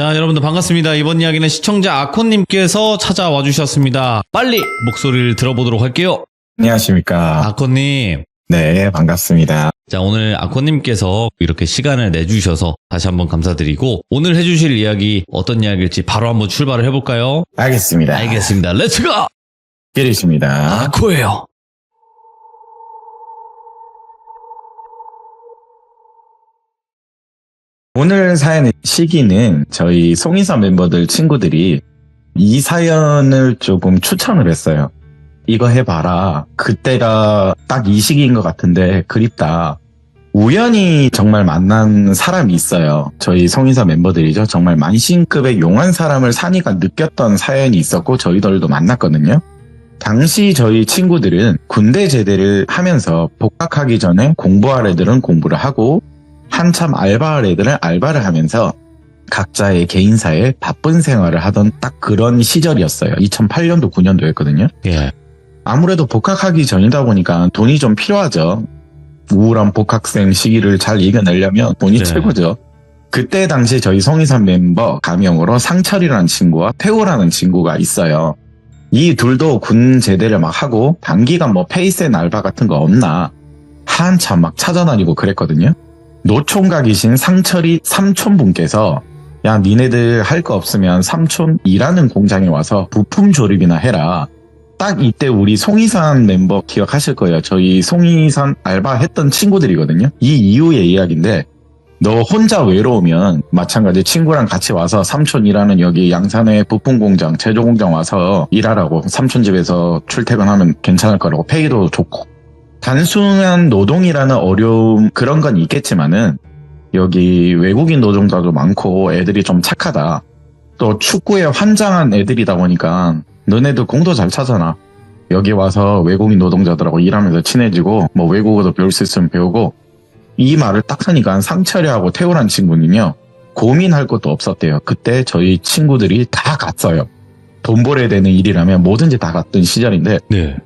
자, 여러분들 반갑습니다. 이번 이야기는 시청자 아콘님께서 찾아와 주셨습니다. 빨리 목소리를 들어보도록 할게요. 안녕하십니까. 아콘님. 네, 반갑습니다. 자, 오늘 아콘님께서 이렇게 시간을 내주셔서 다시 한번 감사드리고, 오늘 해주실 이야기 어떤 이야기일지 바로 한번 출발을 해볼까요? 알겠습니다. 알겠습니다. 렛츠고! 기리십니다. 아코예요. 오늘 사연의 시기는 저희 송이사 멤버들 친구들이 이 사연을 조금 추천을 했어요. 이거 해봐라. 그때가 딱 이 시기인 것 같은데 그립다. 우연히 정말 만난 사람이 있어요. 저희 송이사 멤버들이죠. 정말 만신급의 용한 사람을 사니까 느꼈던 사연이 있었고 저희들도 만났거든요. 당시 저희 친구들은 군대 제대를 하면서 복학하기 전에 공부할 애들은 공부를 하고 한참 알바할 애들은 알바를 하면서 각자의 개인사에 바쁜 생활을 하던 딱 그런 시절이었어요. 2008년도 9년도였거든요. 예. 아무래도 복학하기 전이다 보니까 돈이 좀 필요하죠. 우울한 복학생 시기를 잘 이겨내려면 돈이 네. 최고죠. 그때 당시 저희 송이산 멤버 가명으로 상철이라는 친구와 태호라는 친구가 있어요. 이 둘도 군 제대를 막 하고 단기간 뭐 페이센 알바 같은 거 없나 한참 막 찾아다니고 그랬거든요. 노총각이신 상철이 삼촌분께서 야 니네들 할 거 없으면 삼촌 일하는 공장에 와서 부품 조립이나 해라. 딱 이때 우리 송이산 멤버 기억하실 거예요. 저희 송이산 알바했던 친구들이거든요. 이 이후의 이야기인데 너 혼자 외로우면 마찬가지 친구랑 같이 와서 삼촌 일하는 여기 양산의 부품 공장, 제조 공장 와서 일하라고. 삼촌 집에서 출퇴근하면 괜찮을 거라고. 페이도 좋고. 단순한 노동이라는 어려움 그런 건 있겠지만은 여기 외국인 노동자도 많고 애들이 좀 착하다. 또 축구에 환장한 애들이다 보니까 너네들 공도 잘 차잖아. 여기 와서 외국인 노동자들하고 일하면서 친해지고 뭐 외국어도 배울 수 있으면 배우고. 이 말을 딱 하니까 상철이하고 태우란 친구는요 고민할 것도 없었대요. 그때 저희 친구들이 다 갔어요. 돈 벌어야 되는 일이라면 뭐든지 다 갔던 시절인데 네.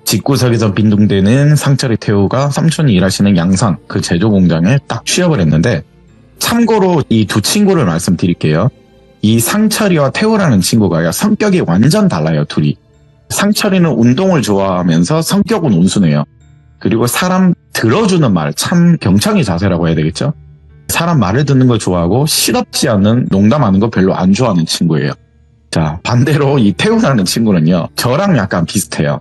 집구석에서 빈둥대는 상철이 태우가 삼촌이 일하시는 양산 그 제조 공장에 딱 취업을 했는데, 참고로 이 두 친구를 말씀드릴게요. 이 상철이와 태우라는 친구가 성격이 완전 달라요. 둘이. 상철이는 운동을 좋아하면서 성격은 온순해요. 그리고 사람 들어주는 말, 참 경청의 자세라고 해야 되겠죠. 사람 말을 듣는 걸 좋아하고 시덥지 않는 농담하는 거 별로 안 좋아하는 친구예요. 자, 반대로 이 태우라는 친구는요 저랑 약간 비슷해요.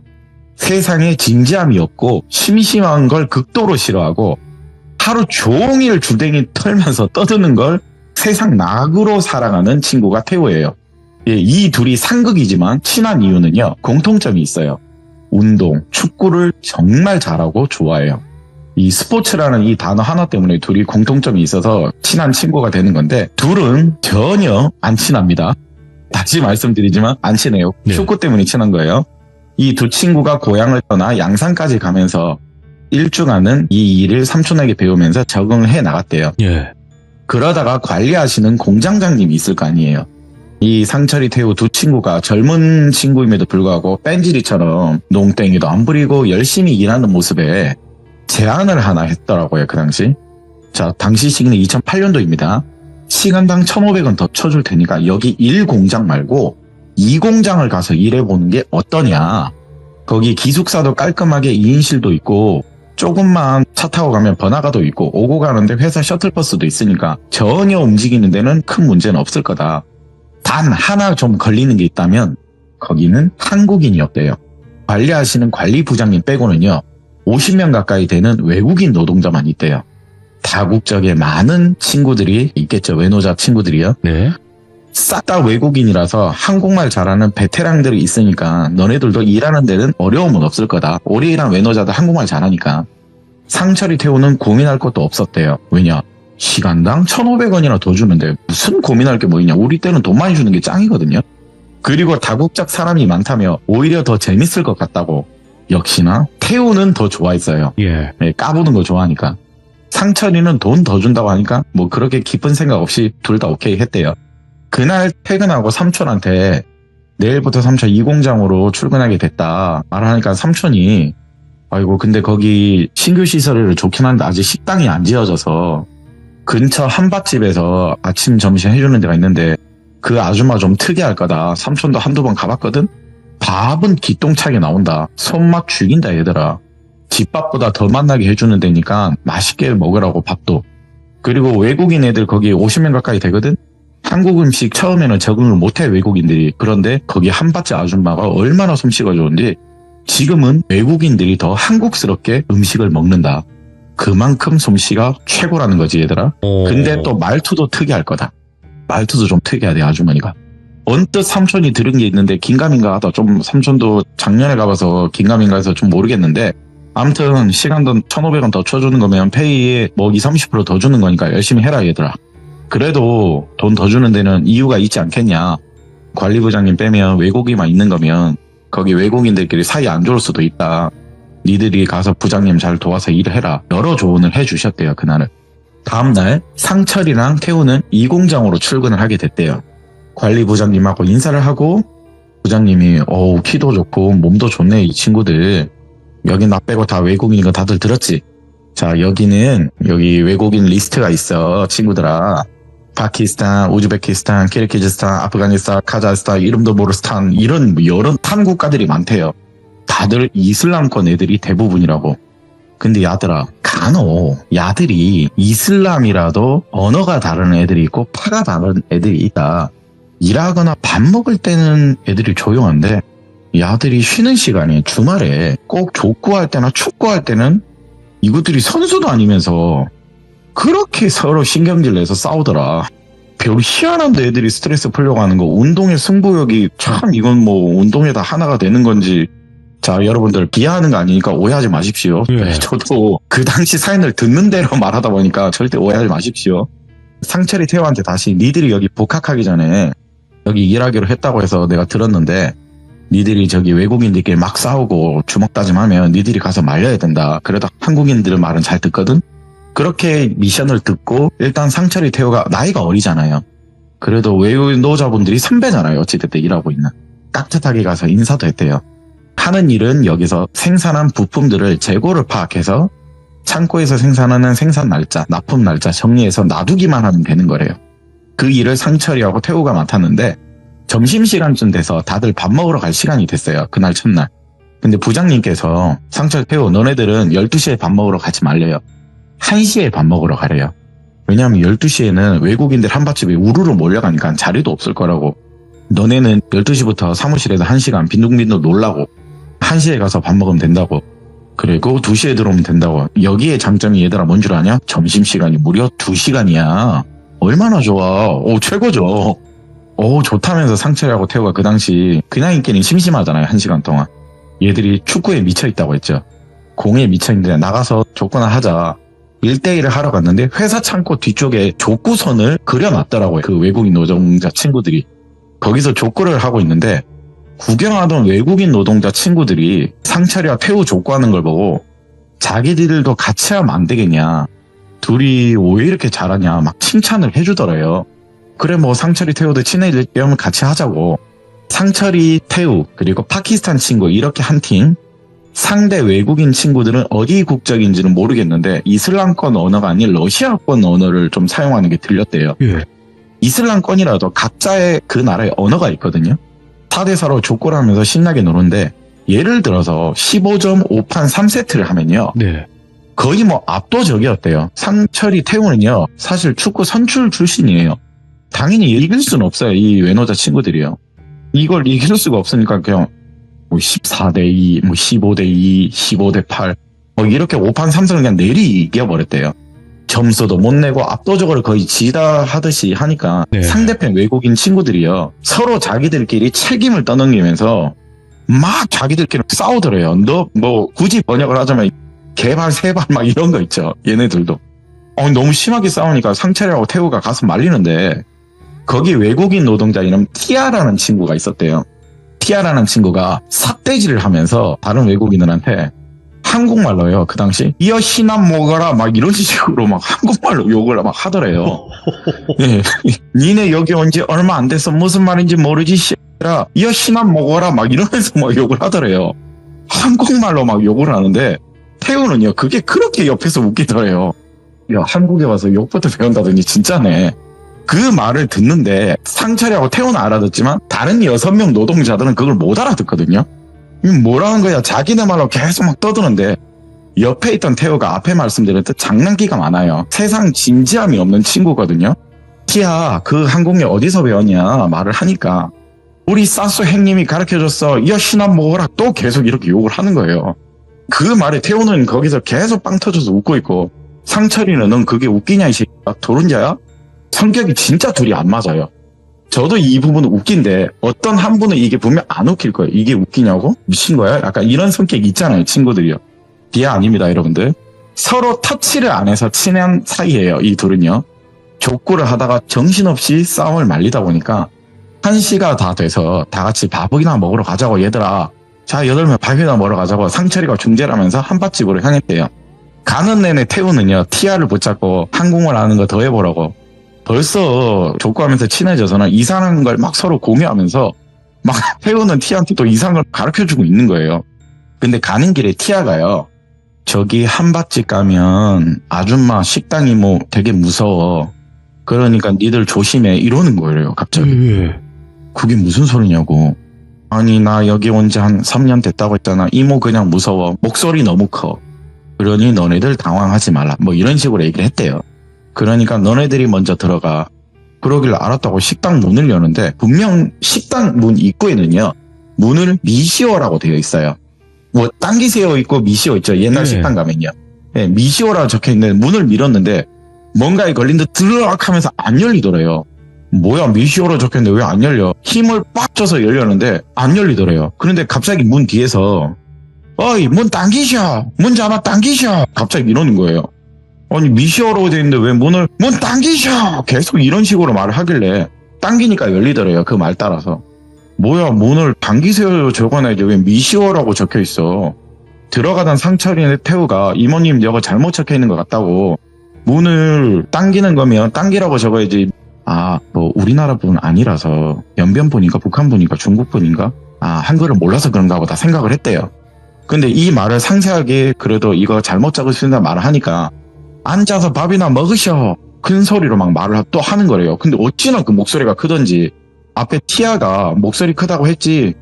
세상에 진지함이 없고 심심한 걸 극도로 싫어하고 하루 종일 주댕이 털면서 떠드는 걸 세상 낙으로 살아가는 친구가 태호예요. 예, 이 둘이 상극이지만 친한 이유는요 공통점이 있어요. 운동, 축구를 정말 잘하고 좋아해요. 이 스포츠라는 이 단어 하나 때문에 둘이 공통점이 있어서 친한 친구가 되는 건데 둘은 전혀 안 친합니다. 다시 말씀드리지만 안 친해요. 네. 축구 때문에 친한 거예요. 이 두 친구가 고향을 떠나 양산까지 가면서 일주간은 이 일을 삼촌에게 배우면서 적응을 해 나갔대요. 예. 그러다가 관리하시는 공장장님이 있을 거 아니에요. 이 상철이 태우 두 친구가 젊은 친구임에도 불구하고 뺀질이처럼 농땡이도 안 부리고 열심히 일하는 모습에 제안을 하나 했더라고요. 그 당시. 자, 당시 시기는 2008년도입니다. 시간당 1,500원 더 쳐줄 테니까 여기 1공장 말고 2공장을 가서 일해보는 게 어떠냐. 거기 기숙사도 깔끔하게 2인실도 있고 조금만 차 타고 가면 번화가도 있고 오고 가는데 회사 셔틀버스도 있으니까 전혀 움직이는 데는 큰 문제는 없을 거다. 단 하나 좀 걸리는 게 있다면 거기는 한국인이었대요. 관리하시는 관리부장님 빼고는요 50명 가까이 되는 외국인 노동자만 있대요. 다국적의 많은 친구들이 있겠죠. 외노자 친구들이요. 네. 싹 다 외국인이라서 한국말 잘하는 베테랑들이 있으니까 너네들도 일하는 데는 어려움은 없을 거다. 오래 일한 외노자도 한국말 잘하니까. 상철이 태우는 고민할 것도 없었대요. 왜냐? 시간당 1,500원이나 더 주는데 무슨 고민할 게 뭐 있냐. 우리 때는 돈 많이 주는 게 짱이거든요. 그리고 다국적 사람이 많다며 오히려 더 재밌을 것 같다고. 역시나 태우는 더 좋아했어요. 예. 네, 까부는 거 좋아하니까. 상철이는 돈 더 준다고 하니까 뭐 그렇게 깊은 생각 없이 둘 다 오케이 했대요. 그날 퇴근하고 삼촌한테 내일부터 삼촌 이 공장으로 출근하게 됐다 말하니까 삼촌이 아이고 근데 거기 신규 시설을 좋긴 한데 아직 식당이 안 지어져서 근처 한밭집에서 아침 점심 해주는 데가 있는데 그 아줌마 좀 특이할 거다. 삼촌도 한두 번 가봤거든? 밥은 기똥차게 나온다. 손맛 죽인다 얘들아. 집밥보다 더 맛나게 해주는 데니까 맛있게 먹으라고 밥도. 그리고 외국인 애들 거기 50명 가까이 되거든? 한국 음식 처음에는 적응을 못해 외국인들이. 그런데 거기 한밭집 아줌마가 얼마나 솜씨가 좋은지 지금은 외국인들이 더 한국스럽게 음식을 먹는다. 그만큼 솜씨가 최고라는 거지 얘들아. 근데 또 말투도 특이할 거다. 말투도 좀 특이하대 아주머니가. 언뜻 삼촌이 들은 게 있는데 긴가민가 하다. 좀 삼촌도 작년에 가봐서 긴가민가 해서 좀 모르겠는데 아무튼 시간도 1,500원 더 쳐주는 거면 페이에 뭐 20-30% 더 주는 거니까 열심히 해라 얘들아. 그래도 돈 더 주는 데는 이유가 있지 않겠냐. 관리부장님 빼면 외국인만 있는 거면 거기 외국인들끼리 사이 안 좋을 수도 있다. 니들이 가서 부장님 잘 도와서 일을 해라. 여러 조언을 해주셨대요 그날은. 다음날 상철이랑 태우는 이 공장으로 출근을 하게 됐대요. 관리부장님하고 인사를 하고 부장님이 어우 키도 좋고 몸도 좋네 이 친구들. 여기 나 빼고 다 외국인인 거 다들 들었지? 자 여기는 여기 외국인 리스트가 있어 친구들아. 파키스탄, 우즈베키스탄, 키르기즈스탄, 아프가니스탄, 카자흐스탄, 이름도 모를 스탄 이런 여러 탄 국가들이 많대요. 다들 이슬람권 애들이 대부분이라고. 근데 야들아 간혹 야들이 이슬람이라도 언어가 다른 애들이 있고 파가 다른 애들이 있다. 일하거나 밥 먹을 때는 애들이 조용한데 야들이 쉬는 시간에 주말에 꼭 족구할 때나 축구할 때는 이것들이 선수도 아니면서 그렇게 서로 신경질 내서 싸우더라. 별 희한한데 애들이 스트레스 풀려고 하는 거. 운동의 승부욕이 참 이건 뭐 운동에 다 하나가 되는 건지. 자 여러분들 비하하는 거 아니니까 오해하지 마십시오. 예. 저도 그 당시 사연을 듣는 대로 말하다 보니까 절대 오해하지 마십시오. 상철이 태호한테 다시 니들이 여기 복학하기 전에 여기 일하기로 했다고 해서 내가 들었는데 니들이 저기 외국인들끼리 막 싸우고 주먹 다짐하면 니들이 가서 말려야 된다. 그래도 한국인들은 말은 잘 듣거든. 그렇게 미션을 듣고 일단 상철이 태호가 나이가 어리잖아요. 그래도 외국인 노자분들이 선배잖아요. 어찌됐든 일하고 있는. 깍듯하게 가서 인사도 했대요. 하는 일은 여기서 생산한 부품들을 재고를 파악해서 창고에서 생산하는 생산 날짜, 납품 날짜 정리해서 놔두기만 하면 되는 거래요. 그 일을 상철이하고 태호가 맡았는데 점심시간쯤 돼서 다들 밥 먹으러 갈 시간이 됐어요. 그날 첫날. 근데 부장님께서 상철, 태호 너네들은 12시에 밥 먹으러 가지 말래요. 1시에 밥 먹으러 가래요. 왜냐하면 12시에는 외국인들 한밭집에 우르르 몰려가니까 자리도 없을 거라고. 너네는 12시부터 사무실에서 1시간 빈둥빈둥 놀라고 1시에 가서 밥 먹으면 된다고. 그리고 2시에 들어오면 된다고. 여기에 장점이 얘들아 뭔 줄 아냐? 점심시간이 무려 2시간이야. 얼마나 좋아. 오 최고죠. 오 좋다면서 상철이하고 태호가 그 당시 그냥 있기는 심심하잖아요. 1시간 동안. 얘들이 축구에 미쳐있다고 했죠. 공에 미쳐있는데 나가서 족구나 하자. 1대1을 하러 갔는데 회사 창고 뒤쪽에 족구선을 그려놨더라고요. 그 외국인 노동자 친구들이. 거기서 족구를 하고 있는데 구경하던 외국인 노동자 친구들이 상철이와 태우 족구하는 걸 보고 자기들도 같이 하면 안 되겠냐. 둘이 왜 이렇게 잘하냐 막 칭찬을 해주더래요. 그래 뭐 상철이 태우도 친해지려면 같이 하자고. 상철이 태우 그리고 파키스탄 친구 이렇게 한 팀. 상대 외국인 친구들은 어디 국적인지는 모르겠는데 이슬람권 언어가 아닌 러시아권 언어를 좀 사용하는 게 들렸대요. 예. 이슬람권이라도 각자의 그 나라의 언어가 있거든요. 4대4로 족구를 하면서 신나게 노는데 예를 들어서 15점 5판 3세트를 하면요. 네. 거의 뭐 압도적이었대요. 상철이 태우는요. 사실 축구 선출 출신이에요. 당연히 이길 수는 없어요. 이 외노자 친구들이요. 이걸 이길 수가 없으니까 그냥 뭐 14대2, 뭐 15대2, 15대8 뭐 이렇게 5판 3승을 그냥 내리 이겨버렸대요. 점수도 못 내고 압도적으로 거의 지다 하듯이 하니까 네. 상대편 외국인 친구들이요. 서로 자기들끼리 책임을 떠넘기면서 막 자기들끼리 싸우더래요. 너 뭐 굳이 번역을 하자면 개발 세발 막 이런 거 있죠. 얘네들도. 너무 심하게 싸우니까 상철이하고 태우가 가서 말리는데 거기 외국인 노동자 이름 티아라는 친구가 있었대요. 티아라는 친구가 삿대질을 하면서 다른 외국인들한테 한국말로요. 그 당시 이어 시남 먹어라 막 이런 식으로 막 한국말로 욕을 막 하더래요. 네. 니네 여기 온 지 얼마 안 돼서 무슨 말인지 모르지 씨라 이어 시남 먹어라 막 이러면서 막 욕을 하더래요. 한국말로 막 욕을 하는데 태우는요. 그게 그렇게 옆에서 웃기더래요. 야, 한국에 와서 욕부터 배운다더니 진짜네. 그 말을 듣는데 상철이하고 태호는 알아듣지만 다른 6명 노동자들은 그걸 못 알아듣거든요. 뭐라는 거야. 자기네 말로 계속 막 떠드는데 옆에 있던 태호가 앞에 말씀드렸듯 장난기가 많아요. 세상 진지함이 없는 친구거든요. 티야, 그 한국말 어디서 배웠냐 말을 하니까 우리 사수 형님이 가르쳐줬어. 야, 신안 먹어라. 또 계속 이렇게 욕을 하는 거예요. 그 말에 태호는 거기서 계속 빵 터져서 웃고 있고, 상철이는 넌 그게 웃기냐 이 새끼야. 도른자야? 성격이 진짜 둘이 안 맞아요. 저도 이 부분은 웃긴데 어떤 한 분은 이게 분명 안 웃길 거예요. 이게 웃기냐고? 미친 거야? 약간 이런 성격이 있잖아요, 친구들이요. 비하 아닙니다, 여러분들. 서로 터치를 안 해서 친한 사이예요, 이 둘은요. 족구를 하다가 정신없이 싸움을 말리다 보니까 1시가 다 돼서 다 같이 밥이나 먹으러 가자고. 얘들아, 자 8명 밥이나 먹으러 가자고 상철이가 중재를 하면서 한밭집으로 향했대요. 가는 내내 태우는요, 티아를 붙잡고 한국말 하는 거 더 해보라고. 벌써 족구하면서 친해져서는 이상한 걸 막 서로 공유하면서 막 태우는 티아한테 또 이상한 걸 가르쳐주고 있는 거예요. 근데 가는 길에 티아가요, 저기 한밭집 가면 아줌마 식당 이모 되게 무서워. 그러니까 니들 조심해. 이러는 거예요, 갑자기. 그게 무슨 소리냐고. 아니, 나 여기 온 지 한 3년 됐다고 했잖아. 이모 그냥 무서워. 목소리 너무 커. 그러니 너네들 당황하지 말라. 뭐 이런 식으로 얘기를 했대요. 그러니까 너네들이 먼저 들어가. 그러길 알았다고 식당 문을 여는데 분명 식당 문 입구에는요, 문을 미시오라고 되어 있어요. 뭐 당기세요 있고 미시오 있죠. 옛날 식당 가면요. 네, 미시오라고 적혀있는데 문을 밀었는데 뭔가에 걸린 듯 드르륵 하면서 안 열리더래요. 뭐야, 미시오로 적혔는데 왜 안 열려? 힘을 빡 줘서 열렸는데 안 열리더래요. 그런데 갑자기 문 뒤에서 어이, 문 당기셔! 문 잡아 당기셔! 갑자기 이러는 거예요. 아니, 미시오로 되어 있는데 왜 문 당기셔! 계속 이런 식으로 말을 하길래 당기니까 열리더래요. 그 말 따라서. 뭐야, 문을 당기세요 적어놔야지 왜 미시오라고 적혀있어. 들어가던 상철이네 태우가 이모님 여기 잘못 적혀있는 것 같다고, 문을 당기는 거면 당기라고 적어야지. 아, 뭐 우리나라 분 아니라서 연변 분인가 북한 분인가 중국 분인가, 아, 한글을 몰라서 그런가 보다 생각을 했대요. 근데 이 말을 상세하게 그래도 이거 잘못 적으신다 말을 하니까 앉아서 밥이나 먹으셔 큰 소리로 막 말을 또 하는 거래요. 근데 어찌나 그 목소리가 크던지 앞에 티아가 목소리 크다고 했지,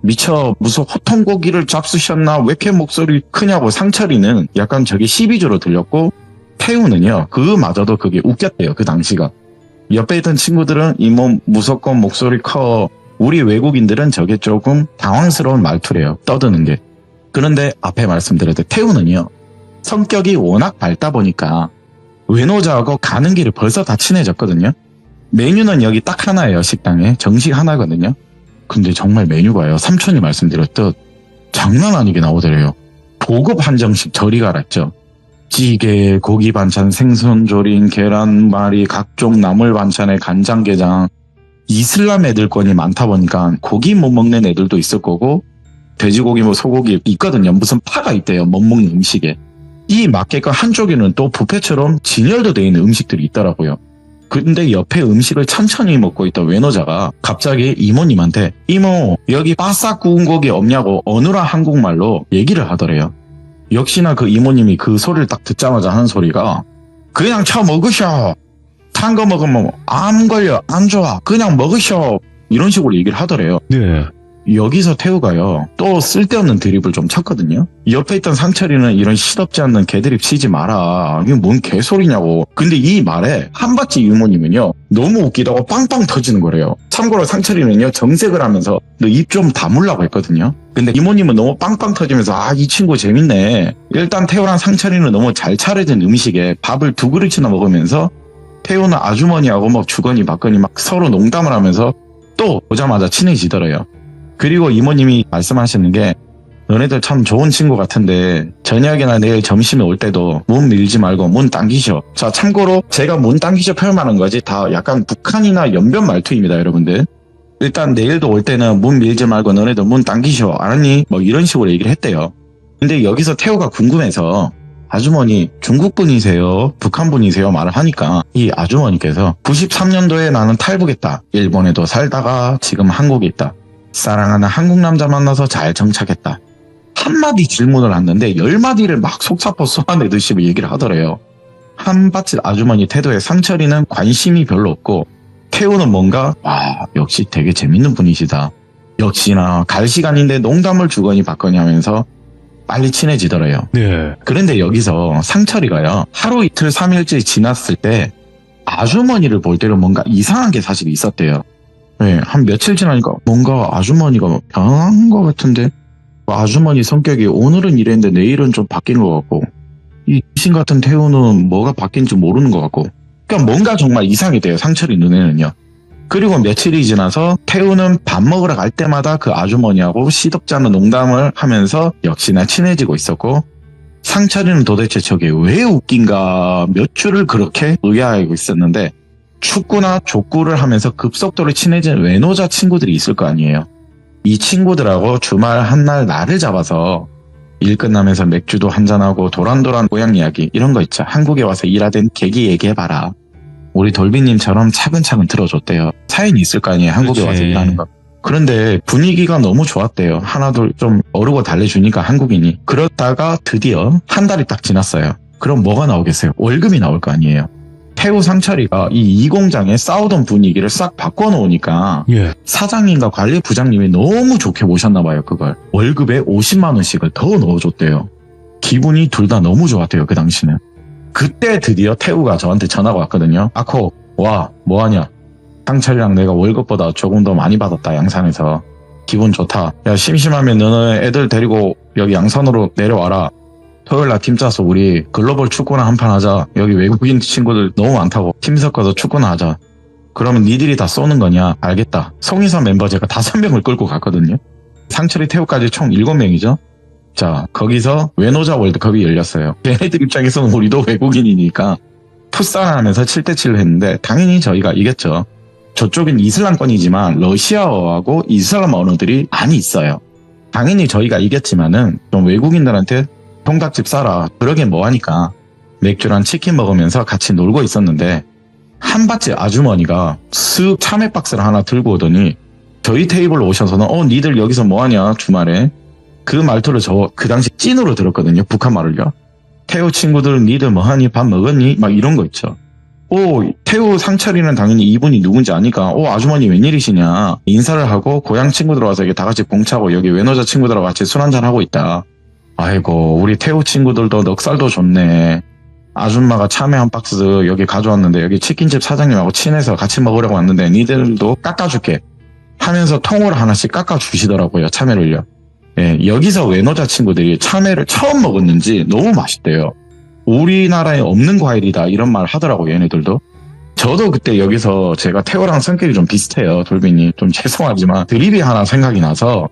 미쳐 무슨 호통고기를 잡수셨나 왜 이렇게 목소리 크냐고 상철이는 약간 저게 시비주로 들렸고, 태우는요 그마저도 그게 웃겼대요. 그 당시가 옆에 있던 친구들은 이모 무섭고 목소리 커, 우리 외국인들은 저게 조금 당황스러운 말투래요, 떠드는 게. 그런데 앞에 말씀드렸듯 태우는요 성격이 워낙 밝다 보니까 외노자하고 가는 길을 벌써 다 친해졌거든요. 메뉴는 여기 딱 하나예요. 식당에 정식 하나거든요. 근데 정말 메뉴가요, 삼촌이 말씀드렸듯 장난 아니게 나오더래요. 고급 한정식 저리 가랐죠. 찌개, 고기 반찬, 생선조림, 계란말이, 각종 나물 반찬에 간장게장. 이슬람 애들권이 많다 보니까 고기 못 먹는 애들도 있을 거고 돼지고기 뭐 소고기 있거든요. 무슨 파가 있대요, 못 먹는 음식에. 이 마켓과 한쪽에는 또 뷔페처럼 진열도 되어 있는 음식들이 있더라고요. 근데 옆에 음식을 천천히 먹고 있던 외노자가 갑자기 이모님한테 이모 여기 바싹 구운 고기 없냐고 어느라 한국말로 얘기를 하더래요. 역시나 그 이모님이 그 소리를 딱 듣자마자 하는 소리가 그냥 쳐 먹으셔. 탄 거 먹으면 암 걸려, 안 좋아. 그냥 먹으셔. 이런 식으로 얘기를 하더래요. 네. 여기서 태우가요 또 쓸데없는 드립을 좀 쳤거든요. 옆에 있던 상철이는 이런 시덥지 않는 개드립 치지 마라, 이게 뭔 개소리냐고. 근데 이 말에 한밭집 이모님은요 너무 웃기다고 빵빵 터지는 거래요. 참고로 상철이는요 정색을 하면서 너 입 좀 다물라고 했거든요. 근데 이모님은 너무 빵빵 터지면서 아, 이 친구 재밌네. 일단 태우랑 상철이는 너무 잘 차려진 음식에 밥을 2그릇이나 먹으면서 태우는 아주머니하고 막 주거니 받거니 막 서로 농담을 하면서 또 오자마자 친해지더래요. 그리고 이모님이 말씀하시는 게 너네들 참 좋은 친구 같은데 저녁이나 내일 점심에 올 때도 문 밀지 말고 문 당기셔. 자, 참고로 제가 문 당기셔 표현하는 거지 다 약간 북한이나 연변 말투입니다, 여러분들. 일단 내일도 올 때는 문 밀지 말고 너네들 문 당기셔, 알았니? 뭐 이런 식으로 얘기를 했대요. 근데 여기서 태호가 궁금해서 아주머니 중국 분이세요? 북한 분이세요? 말을 하니까 이 아주머니께서 93년도에 나는 탈북했다. 일본에도 살다가 지금 한국에 있다. 사랑하는 한국 남자 만나서 잘 정착했다. 한마디 질문을 했는데 10마디를 막 속사포 쏘아내듯이 얘기를 하더래요. 한밭집 아주머니 태도에 상철이는 관심이 별로 없고 태우는 뭔가 역시 되게 재밌는 분이시다. 역시나 갈 시간인데 농담을 주거니 받거니 하면서 빨리 친해지더래요. 네. 그런데 여기서 상철이가요. 하루 이틀 3일째 지났을 때 아주머니를 볼 때는 뭔가 이상한 게 사실 있었대요. 네, 한 며칠 지나니까 뭔가 아주머니가 변한 것 같은데 아주머니 성격이 오늘은 이랬는데 내일은 좀 바뀐 것 같고 이 신 같은 태우는 뭐가 바뀐지 모르는 것 같고 그러니까 뭔가 정말 이상이 돼요. 상철이 눈에는요. 그리고 며칠이 지나서 태우는 밥 먹으러 갈 때마다 그 아주머니하고 시덥지 않은 농담을 하면서 역시나 친해지고 있었고 상철이는 도대체 저게 왜 웃긴가 몇 주를 그렇게 의아해하고 있었는데 축구나 족구를 하면서 급속도로 친해진 외노자 친구들이 있을 거 아니에요. 이 친구들하고 주말 한날 날을 잡아서 일 끝나면서 맥주도 한잔하고 도란도란 고향 이야기 이런 거 있죠. 한국에 와서 일하던 계기 얘기해봐라. 우리 돌비님처럼 차근차근 들어줬대요. 사연이 있을 거 아니에요. 한국에 그치. 와서 일하는 거. 그런데 분위기가 너무 좋았대요. 하나둘 좀 어르고 달래주니까 한국인이. 그러다가 드디어 한 달이 딱 지났어요. 그럼 뭐가 나오겠어요? 월급이 나올 거 아니에요. 태우 상철이가 이 공장에 싸우던 분위기를 싹 바꿔놓으니까 예. 사장님과 관리부장님이 너무 좋게 모셨나 봐요. 그걸. 월급에 50만 원씩을 더 넣어줬대요. 기분이 둘 다 너무 좋았대요. 그 당시는. 그때 드디어 태우가 저한테 전화가 왔거든요. 아코 와 뭐하냐. 상철이랑 내가 월급보다 조금 더 많이 받았다. 양산에서. 기분 좋다. 야 심심하면 너는 애들 데리고 여기 양산으로 내려와라. 토요일날 팀 짜서 우리 글로벌 축구나 한판 하자. 여기 외국인 친구들 너무 많다고. 팀 섞어서 축구나 하자. 그러면 니들이 다 쏘는 거냐? 알겠다. 송이선 멤버 제가 5명을 끌고 갔거든요. 상철이 태우까지 총 7명이죠. 자 거기서 외노자 월드컵이 열렸어요. 걔네들 입장에서는 우리도 외국인이니까 풋살하면서 7대7로 했는데 당연히 저희가 이겼죠. 저쪽은 이슬람권이지만 러시아어하고 이슬람 언어들이 많이 있어요. 당연히 저희가 이겼지만은 좀 외국인들한테 통닭집 싸라. 그러긴 뭐하니까 맥주랑 치킨 먹으면서 같이 놀고 있었는데 한밭집 아주머니가 쓱 참외 박스를 하나 들고 오더니 저희 테이블로 오셔서는 니들 여기서 뭐하냐 주말에. 그 말투를 저 그 당시 찐으로 들었거든요. 북한 말을요. 태우 친구들 니들 뭐하니 밥 먹었니? 막 이런 거 있죠. 태우 상철이는 당연히 이분이 누군지 아니까 아주머니 웬일이시냐. 인사를 하고 고향 친구들 와서 다 같이 봉차고 여기 외노자 친구들하고 같이 술 한잔 하고 있다. 아이고 우리 태우 친구들도 넉살도 좋네. 아줌마가 참외 한 박스 여기 가져왔는데 여기 치킨집 사장님하고 친해서 같이 먹으려고 왔는데 니들도 깎아줄게 하면서 통으로 하나씩 깎아주시더라고요. 참외를요. 예, 여기서 외노자 친구들이 참외를 처음 먹었는지 너무 맛있대요. 우리나라에 없는 과일이다 이런 말 하더라고요. 얘네들도. 저도 그때 여기서 제가 태호랑 성격이 좀 비슷해요. 돌빈이 좀 죄송하지만 드립이 하나 생각이 나서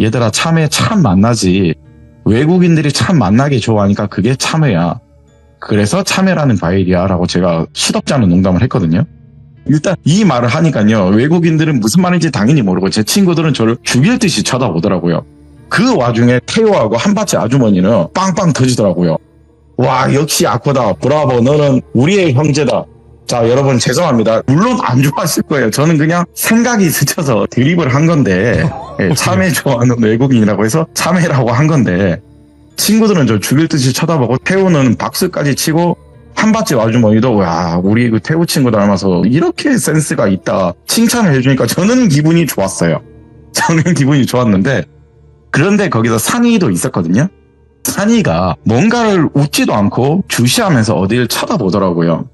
얘들아 참외 참 맛나지. 외국인들이 참 맛나게 좋아하니까 그게 참외야. 그래서 참외라는 과일이야 라고 제가 시덥지 않은 농담을 했거든요. 일단 이 말을 하니까요. 외국인들은 무슨 말인지 당연히 모르고 제 친구들은 저를 죽일 듯이 쳐다보더라고요. 그 와중에 태호하고 한밭집 아주머니는 빵빵 터지더라고요. 와 역시 아코다. 브라보 너는 우리의 형제다. 자 여러분 죄송합니다. 물론 안 좋아하실 거예요. 저는 그냥 생각이 스쳐서 드립을 한 건데 참외 좋아하는 외국인이라고 해서 참외라고 한 건데 친구들은 저 죽일 듯이 쳐다보고 태우는 박수까지 치고 한밭집 아주머니도 와 우리 그 태우 친구 닮아서 이렇게 센스가 있다 칭찬을 해주니까 저는 기분이 좋았어요. 저는 기분이 좋았는데 그런데 거기서 산이도 있었거든요. 산이가 뭔가를 웃지도 않고 주시하면서 어딜 쳐다보더라고요.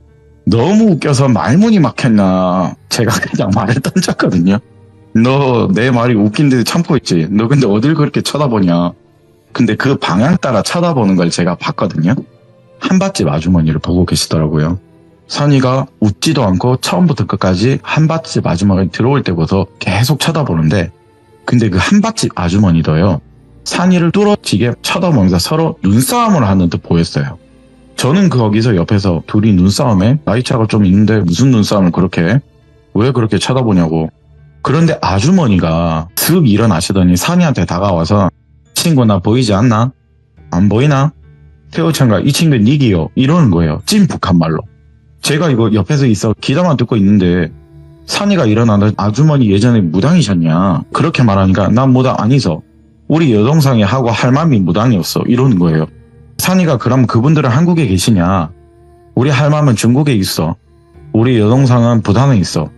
너무 웃겨서 말문이 막혔나 제가 그냥 말을 던졌거든요. 너 내 말이 웃긴데 참고 있지. 너 근데 어딜 그렇게 쳐다보냐. 근데 그 방향 따라 쳐다보는 걸 제가 봤거든요. 한밭집 아주머니를 보고 계시더라고요. 산이가 웃지도 않고 처음부터 끝까지 한밭집 아주머니 들어올 때부터 계속 쳐다보는데 근데 그 한밭집 아주머니도요. 산이를 뚫어지게 쳐다보면서 서로 눈싸움을 하는 듯 보였어요. 저는 거기서 옆에서 둘이 눈싸움에 나이차가 좀 있는데 무슨 눈싸움을 그렇게 왜 그렇게 쳐다보냐고. 그런데 아주머니가 슥 일어나시더니 산이한테 다가와서 친구 나 보이지 않나? 안 보이나? 태호찬가 이 친구 니기요 이러는 거예요. 찐 북한말로. 제가 이거 옆에서 있어 기다만 듣고 있는데 산이가 일어나는 아주머니 예전에 무당이셨냐 그렇게 말하니까 난 무당 아니서 우리 여동생이 하고 할맘이 무당이었어 이러는 거예요. 산이가 그럼 그분들은 한국에 계시냐? 우리 할멈은 중국에 있어. 우리 여동생은 부산에 있어.